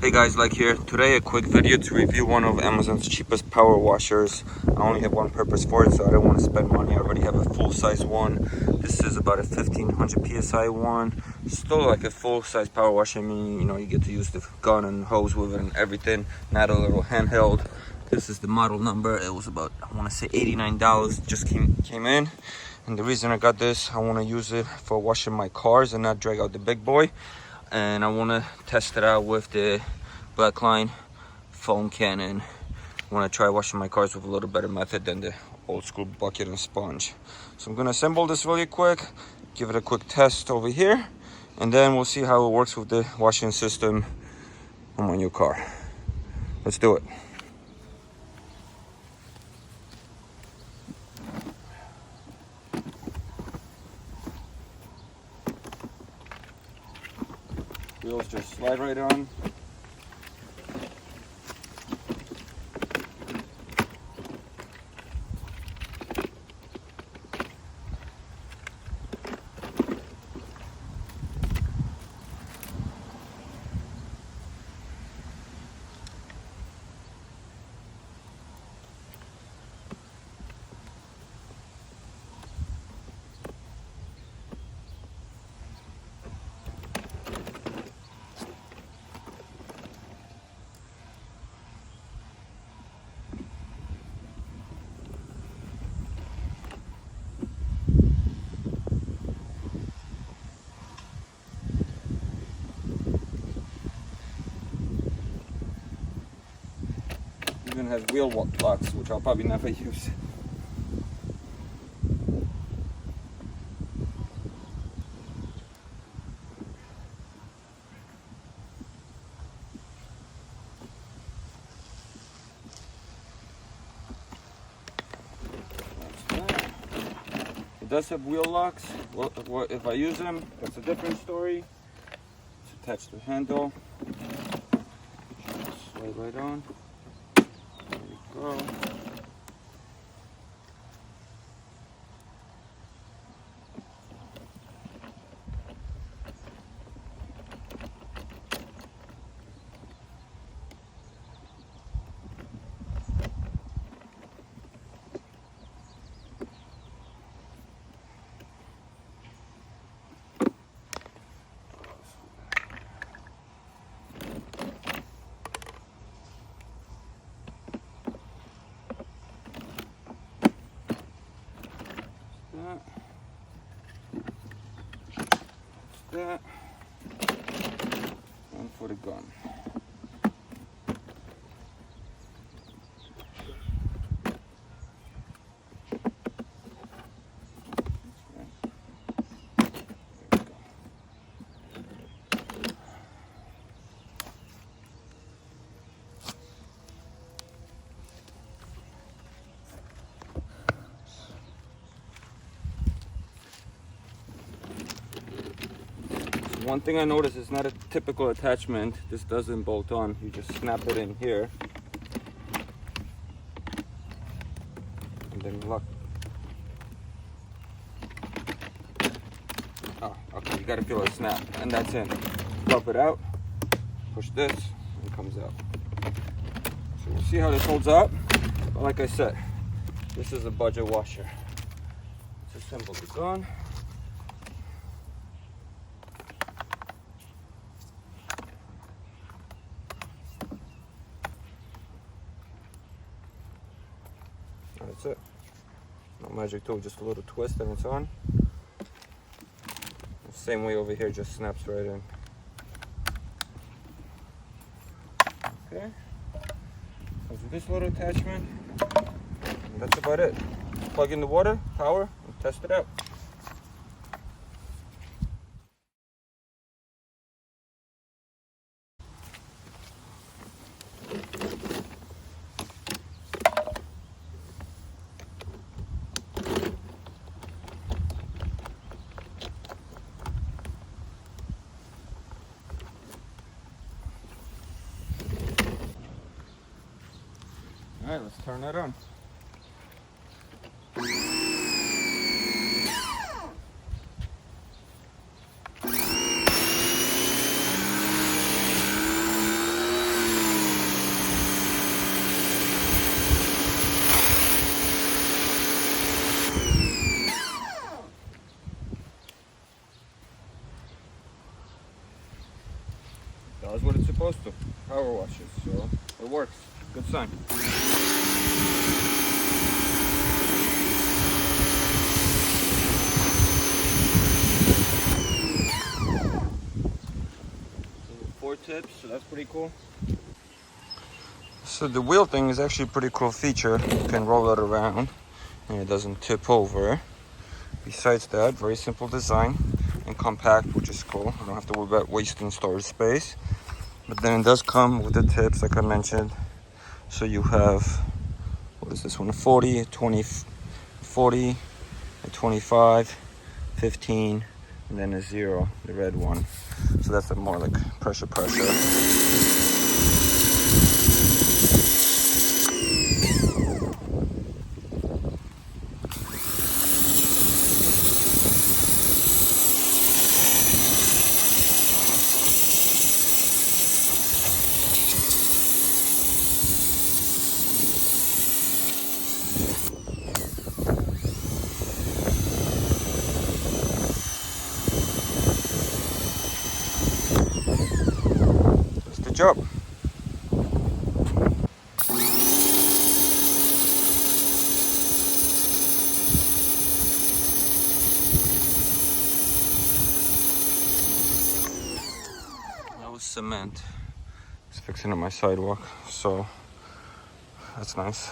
Hey guys, Like here. Today a quick video to review one of Amazon's cheapest power washers. I only have one purpose for it, so I don't want to spend money. I already have a full-size one. This is about a 1500 psi one. Still like a full-size power washer. I mean, you know, you get to use the gun and hose with it and everything, not a little handheld. This is the model number. It was about, I want to say $89. Just came in. And the reason I got this, I want to use it for washing my cars and not drag out the big boy. And I want to test it out with the Blackline foam cannon. I want to try washing my cars with a little better method than the old school bucket and sponge. So I'm going to assemble this really quick, give it a quick test over here, and then we'll see how it works with the washing system on my new car. Let's do it. Wheels just slide right on. Even has wheel locks, which I'll probably never use. It does have wheel locks. Well, if I use them, that's a different story. It's attached to the handle. Slide right on. There we go. That and for the gun. One thing I noticed is not a typical attachment. This doesn't bolt on. You just snap it in here and then lock. Oh, okay. You gotta feel it snap, and that's it. Pop it out. Push this, and it comes out. So we'll see how this holds up. But like I said, this is a budget washer. Let's assemble the gun. That's it. No magic tool, just a little twist and it's on. The same way over here, just snaps right in. Okay. Comes with this little attachment. And that's about it. Plug in the water, power, and test it out. All right, let's turn that on. does what it's supposed to. Power washes, so it works. Good sign. So 4 tips, so that's pretty cool. So the wheel thing is actually a pretty cool feature. You can roll it around and it doesn't tip over. Besides that, very simple design and compact, which is cool. I don't have to worry about wasting storage space. But then it does come with the tips, like I mentioned. So you have, what is this one? A 40, a 20, 40, a 25, 15, and then a 0, the red one. So that's a more like pressure. That's the job. That was cement. It's fixing up my sidewalk, so that's nice.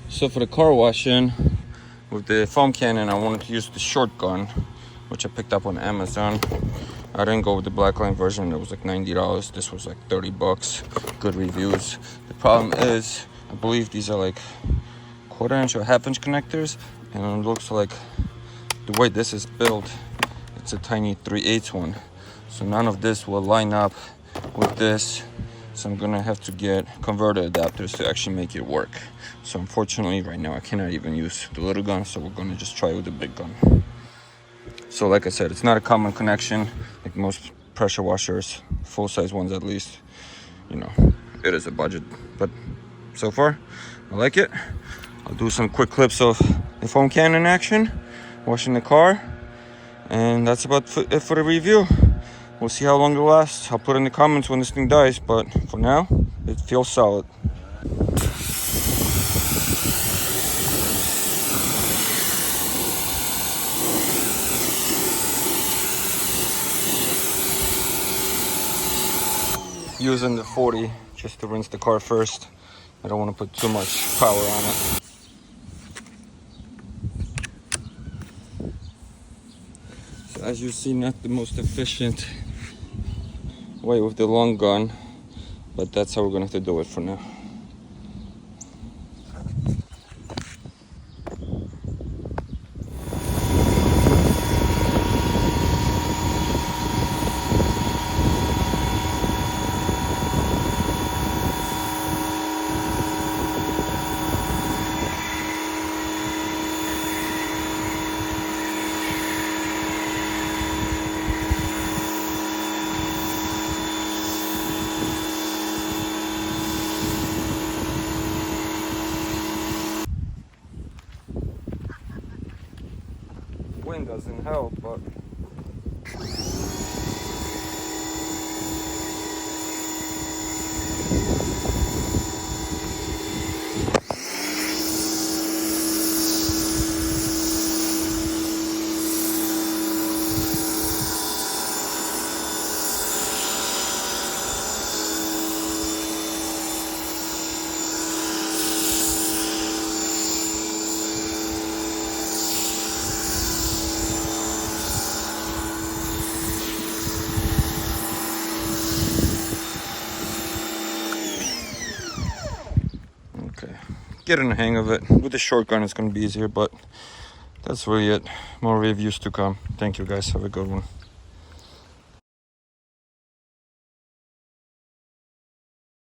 So for the car washing, with the foam cannon, I wanted to use the short gun, which I picked up on Amazon. I didn't go with the black line version. It was like $90. This was like 30 bucks. Good reviews. The problem is, I believe these are like 1/4 inch or 1/2 inch connectors, and it looks like the way this is built, it's a tiny 3/8 one. So none of this will line up with this. So I'm gonna have to get converter adapters to actually make it work. So unfortunately right now I cannot even use the little gun, so we're gonna just try with the big gun. So like I said, it's not a common connection like most pressure washers, full-size ones at least. You know, it is a budget, but so far I like it. I'll do some quick clips of the foam cannon action, washing the car, and that's about it for the review. We'll see how long it lasts. I'll put in the comments when this thing dies, but for now, it feels solid. Using the 40 just to rinse the car first. I don't want to put too much power on it. So as you see, not the most efficient way with the long gun, but that's how we're gonna have to do it for now. Wind doesn't help, but getting the hang of it. With the short gun it's going to be easier, but that's really it. More reviews to come. Thank you guys. Have a good one.